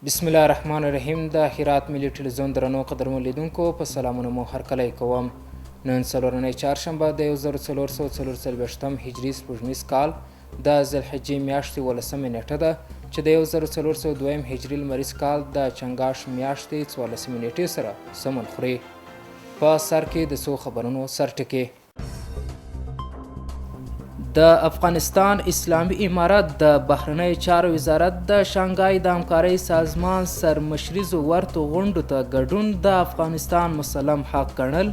بسم الله الرحمن الرحیم. د هرات ملي ټلویزیون درنو قدرمن لیدونکو په سلامونه مو هرکلی کوم. نن څلورنۍ چهارشنبه د 1444 هجري سپوږمیز کال د ذوالحجې میاشتې 18مه نیټه ده چې د 1402 هجري لمریز کال د چنګاښ میاشتې 14مې نیټې سره سمون خوري. په سر کې د څو خبرونو سرټکي. د افغانستان اسلامي امارت د بهرنیو چارو وزارت د شانګهای د همکارۍ سازمان سرمشریزو ورته غونډو ته ګډون د افغانستان مسلم حق ګڼل.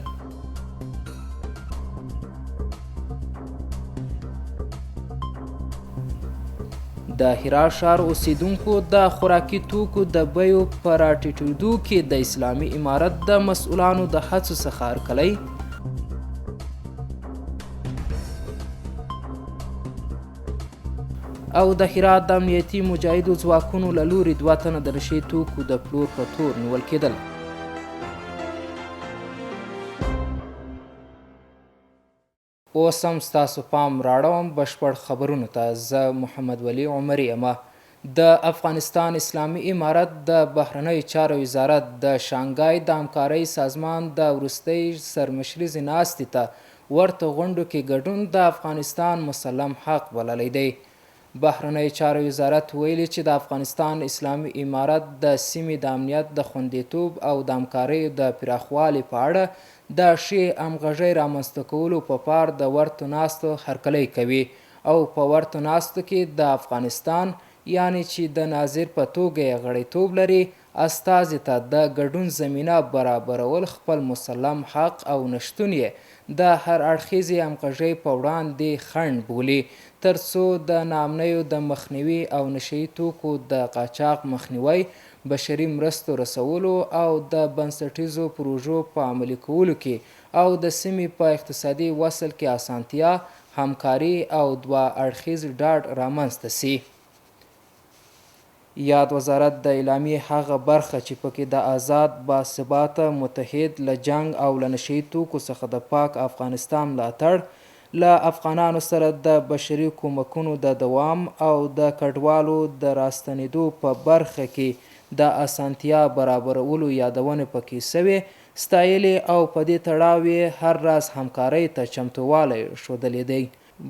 د هرات ښار اوسیدونکو د خوراکي توکو د بیو په راټیټېدو کې د اسلامي امارت د مسؤلانو د هڅو څخه هرکلی. او د هرات د امنیتي مجاهدو ځواکونو له لوري 2 تنه د نشې توکو د پلور په تور نیول کېدل. اوس هم ستاسو پام راړوم بشپړ خبرونو ته. زه محمد ولی عمري یم. د افغانستان اسلامي امارت د بهرنیو چارو وزارت د شانګهای د همکارۍ سازمان د وروستۍ سرمشریزې ناستې ته ورته غونډو کې ګډون د افغانستان مسلم حق بللی دی. بهرنیو چارو وزارت ویلي چې د افغانستان اسلامي امارت د سیمې د امنیت د خوندیتوب او د همکاریو د پراخوالي په اړه د ښې همغږۍ رامنځته کولو په پار د ورته ناستو هرکلی کوي او په ورته ناستو کې د افغانستان یعنی چې د ناظر په توګه یې غړیتوب لري استازي ته د ګډون زمینه برابرول خپل مسلم حق او نشتون یې د هر اړخیزې همغږۍ په وړاندې خنډ بولي تر څو د ناامنیو د مخنیوي او نشهیي توکو د قاچاق مخنیوی، بشري مرستو رسولو او د بنسټیزو پروژو په عملي کولو کې او د سیمې په اقتصادي وصل کې اسانتیا، همکاري او 2 اړخیز ډاډ رامنځته سي. یاد وزارت د اعلامیې هغه برخه چې پکې د آزاد، باثباته، متحد، له جنګ او له نشهیي توکو څخه د پاک افغانستان ملاتړ، له افغانانو سره د بشري کومکونو د دوام او د کډوالو د راستنېدو په برخه کې د اسانتیا برابرولو یادونې پکې سوې، ستایلې او په دې تړاو یې هر راز همکارۍ ته چمتووالی ښودلی دی.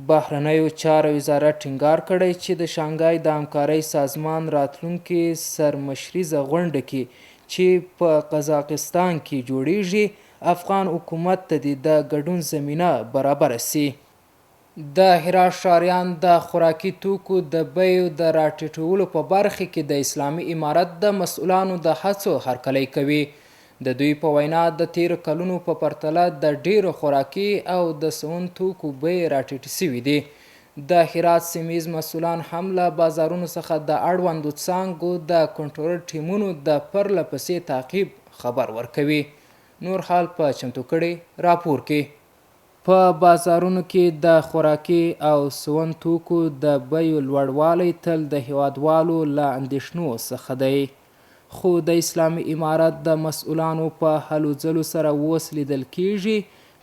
بهرنیو چارو وزارت ټینګار کړی چې د شانګهای د همکارۍ سازمان راتلونکې سرمشریزه غونډه کې چې په قزاقستان کې جوړیږي افغان حکومت ته د ګډون زمینه برابره سي. د هرات ښاریان د خوراکي توکو د بیو د راټیټولو په برخه کې د اسلامي امارت د مسؤلانو د هڅو هرکلی کوي. د دوی په وینا د تیرو کلونو په پرتله د ډیرو خوراکي او د سون توکو بیې راټیټې سوي دي. د هرات سیمیز مسؤلان هم له بازارونو څخه د اړوندو څانګو د کنټرول ټیمونو د پرله پسې تعقیب خبر ورکوي. نور حال په چمتو کړي راپور کې. په بازارونو کې د خوراکي او سون توکو د بیو لوړوالی تل د هیوادوالو له اندېښنو څخه دی. خو د اسلامي امارت د مسؤلانو په هلو ځلو سره اوس لیدل کیږي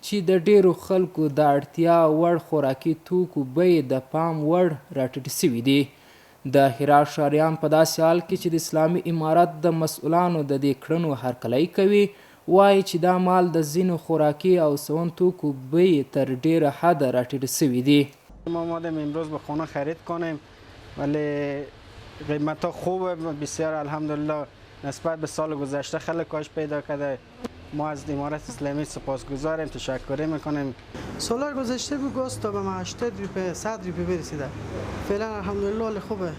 چې د ډیرو خلکو د اړتیا وړ خوراکي توکو بیې د پام وړ راټیټې سوي دي. د هرات ښاریان په داسې حال کې چې د اسلامي امارت د مسؤلانو د دې کړنو هرکلی کوي وایي چې دا مال د ځینو خوراکي او سون توکو بیې تر ډیره حده راټیټې سوي دي. ما اومدیم امروز به خانه خرید کنیم ولی قیمت ها خوبه بسیار الحمدلله نسبت به سال گذشته خیلی کاهش پیدا کرده. ما از امارت اسلامی سپاسگزاریم، تشکر میکنیم. سال گذشته بود گاز تا به 80 روپیه 100 روپیه برسیده. فعلا الحمدلله حال خوبه.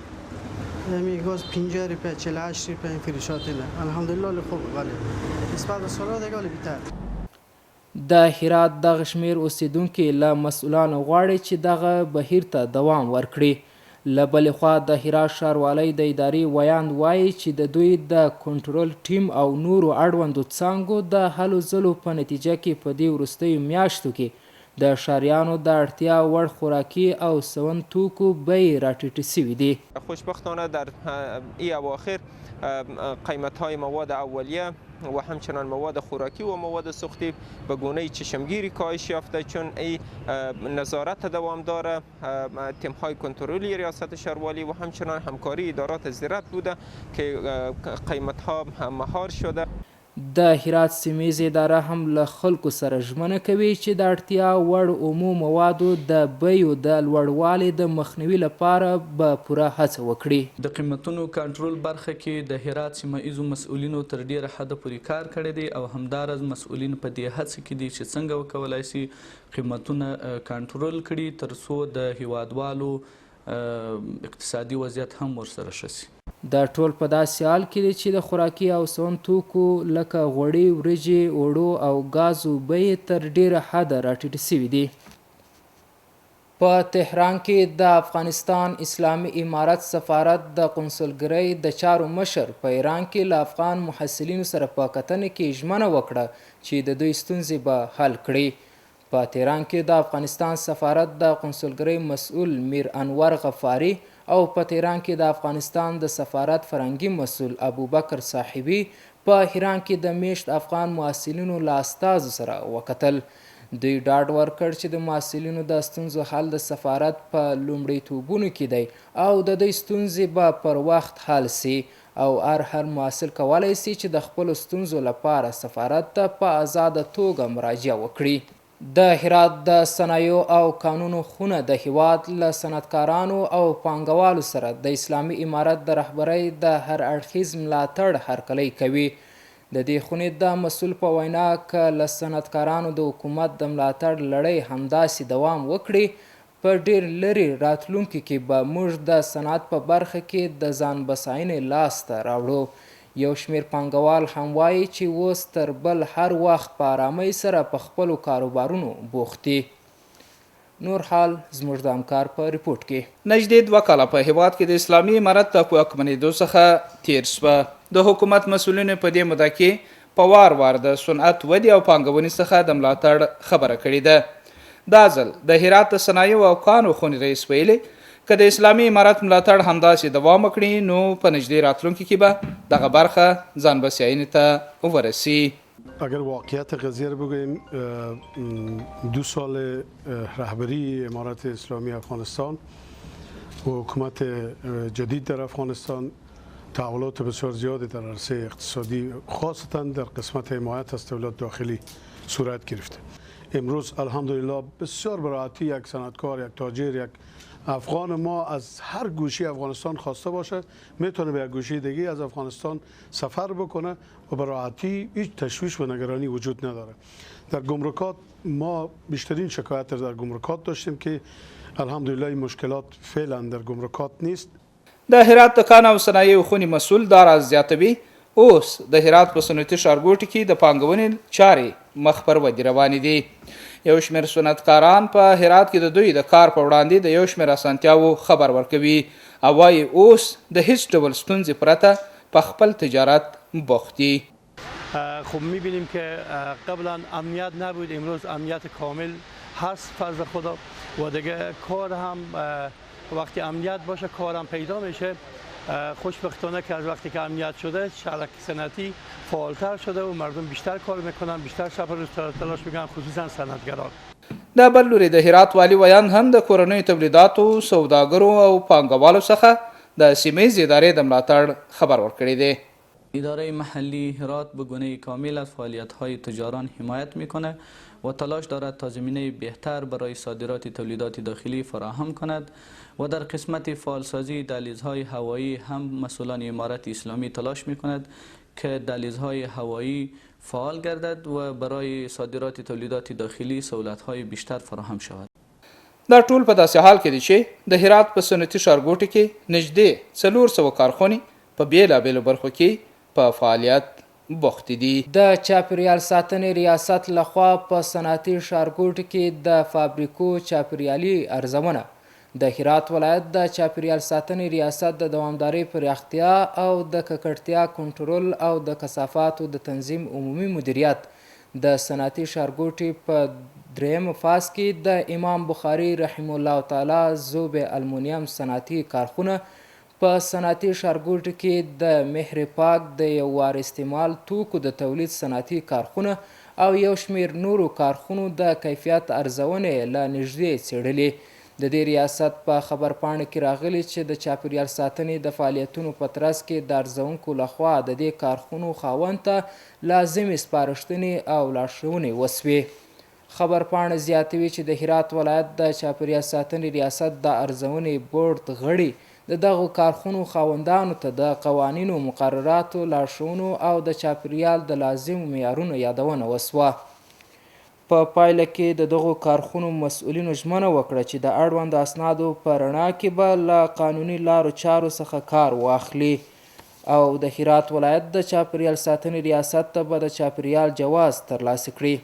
یعنی گاز 50 روپیه 48 روپیه این فروشات نه. الحمدلله حال خوبه ولی نسبت به سال دیگه بهتر. د هرات دغه شمیر اوسیدونکي له مسؤلانو غواړي چې دغه بهیر ته دوام ورکړي. له بلې خوا د هرات ښاروالۍ د ادارې ویاند وایي چې د دوی د کنټرول ټیم او نورو اړوندو څانګو د هلو ځلو په نتیجه کې په دې وروستیو میاشتو کې د ښاریانو د اړتیا وړ خوراکي او سون توکو بیې راټیټې سوي دي. خوشبختانه در این اواخر قیمت‌های مواد اولیه و همچنان مواد خوراکی و مواد سوختی به گونه چشمگیری کاهش یافته، چون این نظارت دوام داره تیم‌های کنترلی ریاست شهرولی و همچنان همکاری ادارات زراعت بوده که قیمت‌ها مهار شده. د هرات سیمیز اداره هم له خلکو سره ژمنه کوي چې د اړتیا وړ عمومي موادو د بیو د لوړوالي د مخنیوي لپاره به پوره هڅه وکړي. د قیمتونو کنټرول برخه کې د هرات سیمه ایزو مسؤلینو تر ډیره حده پورې کار کړی دی او همداراز مسؤلین په دې هڅه کې دي چې څنګه وکولای شي قیمتونه کنټرول کړي تر څو د هیوادوالو اقتصادي وضعیت هم ورسره ښه شي. دا ټول په داسې حال کې دي چې د خوراکي او سون توکو لکه غوړي، وریجې، اوړو او ګازو بیې تر ډیره حده راټیټې سوي دي. په تهران کې د افغانستان اسلامي امارت سفارت د قونسلګرۍ د چارو مشر په ایران کې له افغان محصلینو سره په کتنه کې ژمنه وکړه چې د دوی ستونزې به حل کړي. په تهران کې د افغانستان سفارت د قونسلګرۍ مسؤل میر انور غفاري او په تهران کې د افغانستان د سفارت فرهنګي مسؤل ابوبکر صاحبي په ایران کې د میشت افغان محصلینو له استازو سره وکتل. دوی ډاډ ورکړ چې د محصلینو د ستونزو حل د سفارت په لومړیتوبونو کې دی او د دوی ستونزې به پر وخت حل سي او هر محصل کولی سي چې د خپلو ستونزو لپاره سفارت ته په آزاده توګه مراجعه وکړي. د هرات د صنایعو او کانونو خونه د هیواد له صنعتکارانو او پانګوالو سره د اسلامي امارت د رهبرۍ د هر اړخیز ملاتړ هرکلی کوي. د دې خونې د مسؤل په وینا که له صنعتکارانو د حکومت د ملاتړ لړۍ همداسې دوام وکړي په ډیر لرې راتلونکي کې به موږ د صنعت په برخه کې د ځان بساینې لاسته راوړو. یو شمیر پانګوال هم وایي چې اوس تر بل هر وخت په آرامۍ سره په خپلو کاروبارونو بوخت دي. نور حال زموږ د همکار په ریپورټ کې. نږدې 2 کاله په هیواد کې د اسلامي امارت د واکمنېدو څخه تیر شوه. د حکومت مسؤلینو په دې موده کې په وار د صنعت ودې او پانګونې څخه د ملاتړ خبره کړې ده. دا ځل د هرات د صنایعو او کانو خونې رئیس ویلي که د اسلامي امارت ملاتړ همداسې دوام وکړي نو په نږدې راتلونکي کې به دغه برخه ځان بسیاینې ته ورسي. اگر واقعیت قضیه رو بگوییم 2 سال رهبری امارت اسلامی افغانستان و حکومت جدید در افغانستان تحولات بسیار زیادی در عرصه اقتصادی خاصتا در قسمت حمایت از تولیدات داخلی صورت گرفته. امروز الحمدلله بسیار به راحتی یک صنعتکار، یک تاجر، یک افغان ما از هر گوشه افغانستان خواسته باشه میتونه به یک گوشه دیگه از افغانستان سفر بکنه و به راحتی هیچ تشویش و نگرانی وجود نداره. در گمرکات ما بیشترین شکایت در گمرکات داشتیم که الحمدلله این مشکلات فعلا در گمرکات نیست. د هرات د کان او صنایعو خونې مسؤل دا راز زیاتوي اوس د هرات په صنعتي ښارګوټي کې د پانګونې چارې مخ پر ودې روانې دي. یو شمېر صنعتکاران په هرات کې د دوی د کار په وړاندې د یو شمېر اسانتیاوو خبر ورکوي او وایي اوس د هیڅ ډول ستونزې پرته په خپل تجارت بوخت دي. خب میبینیم که قبلا امنیت نبود، امروز امنیت کامل هست فضل خدا و دیگه کار هم وقتی امنیت باشه کارم پیدا میشه. خوشبختانه که از وقتی که امنیت شده شبکه صنعتی فعالتر شده و مردم بیشتر کار میکنن، بیشتر شب روز تلاش میکنن، خصوصا صنعتگران. د بل لوري د هرات والي ویان هم د کورنیو تولیداتو سوداګرو او پانګوالو څخه د سیمه ییزې ادارې د ملاتړ خبر ورکړی دی. اداره محلی هرات به گونه کامل از فعالیت‌های تجاران حمایت می‌کند و تلاش دارد تا زمینه بهتر برای صادرات تولیدات داخلی فراهم کند و در قسمت فعالسازی دهلیزهای هوایی هم مسئولان امارت اسلامی تلاش می‌کند که دهلیزهای هوایی فعال گردد و برای صادرات تولیدات داخلی سهولت‌های بیشتر فراهم شود. دا ټول په داسې حال کې دي چې د هرات په صنعتي ښارګوټي کې نږدې 400 کارخونې په بیلابیلو برخو کې په فعالیت بوخت دي. د چاپیریال ساتنې ریاست لخوا په صنعتي ښارګوټي کې د فابریکو چاپیریالي ارزونه د هرات ولایت د چاپیریال ساتنې ریاست د دوامدارۍ پراختیا او د ککړتیا کنټرول او د کثافاتو د تنظیم عمومي مدیریت د صنعتي ښارګوټي په درېیم فاز کې د امام بخاري رحمه الله تعالی ذوب المونیم صنعتي کارخونه، په صنعتي ښارګوټي کې د مهر پاک د یو وار استعمال توکو د تولید صنعتي کارخونه او یو شمېر نورو کارخونو د کیفیت ارزونې له نږدې څېړلې. د دې ریاست په خبرپاڼه کې راغلي چې د چاپیریال ساتنې د فعالیتونو په ترڅ کې د ارزونکو لخوا د دې کارخونو خاوند ته لازمې سپارښتنې او لارښوونې وسوې. خبرپاڼه زیاتوي چې د هرات ولایت د چاپیریال ساتنې ریاست د ارزونې بورډ غړي د دغو کارخونو خاوندانو ته د قوانینو، مقرراتو، لارښوونو او د چاپیریال د لازمو معیارونو یادونه وسوه. په پایله کې د دغو کارخونو مسؤلینو ژمنه وکړه چې د اړوندو اسنادو په رڼا کې به له قانوني لارو چارو څخه کار واخلي او د هرات ولایت د چاپیریال ساتنې ریاست ته به د چاپیریال جواز ترلاسه کړي.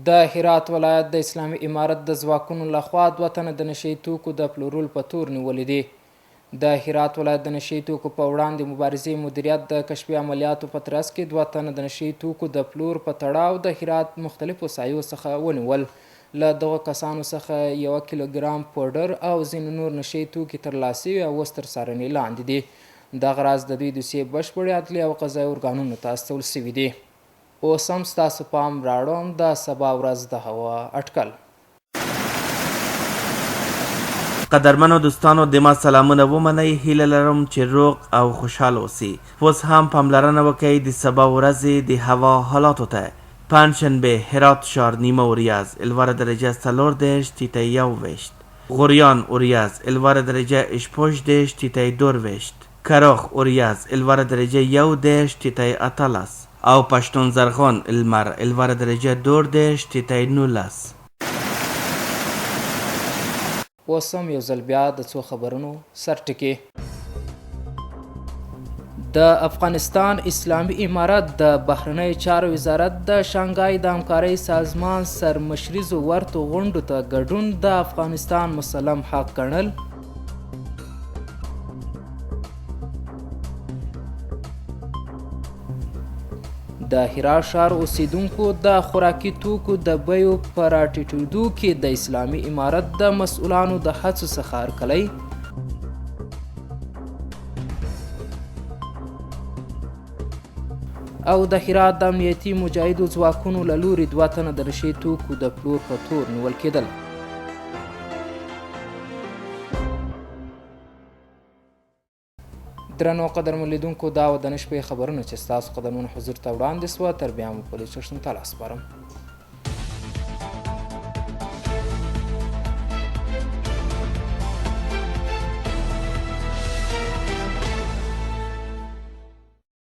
د هرات ولایت د اسلامي امارت د ځواکونو لخوا 2 تنه د نشه یي توکو د پلورلو په تور نیولي دي. د هرات ولایت د نشه یي توکو په وړاندې مبارزې مدیریت د کشفي عملیاتو په ترڅ کې 2 تنه د نشه یي توکو د پلور په تړاو د هرات مختلفو سایو څخه ونیول. له دغو کسانو څخه 1 کیلوګرام پوډر او ځینې نور نشه یي توکي ترلاسه شوي او اوس تر څارنې لاندې دي. دغه راز د دوی دوسیې بشپړې عدلي او قضایي ارګانونو ته استول سوي دي. اوس هم ستاسو پام راړوم د سبا ورځ د هوا اټکل. قدرمنو دوستانو د ما سلامونه ومنئ. هیله لرم چې روغ او خوشحال اوسئ. اوس هم پاملرنه وکئ د سبا ورځې د هوا حالاتو ته. پنجشنبه هرات ښار نیمه وریځ الواره درجه 40 تیتای 21، غوریان وریځ الواره درجه 18 تیتای 22، کراخ وریځ الواره درجه 11 تیتای 18 او پشتون زرغون المر الواره درجه 12 تیتای 19. اوس هم یو ځل بیا د څو خبرونو سرټکي. د افغانستان اسلامي امارت د بهرنیو چارو وزارت د شانګهای د همکارۍ سازمان سرمشریزو ورته غونډو ته ګډون د افغانستان مسلم حق ګڼل. د هرات ښار اوسیدونکو د خوراکي توکو د بیو په راټیټېدو کې د اسلامي امارت د مسؤلانو د هڅو څخه هرکلی. او د هرات د امنیتي مجاهدو ځواکونو له لوري 2 تنه د نشه یي توکو د پلور په تور نیول کېدل. درنو قدرمن لیدونکو، دا و د نن شپې خبرونه چې ستاسو قدمونو حضور ته وړاندې سوه. تر بیا مو په لیدو ته سپارم.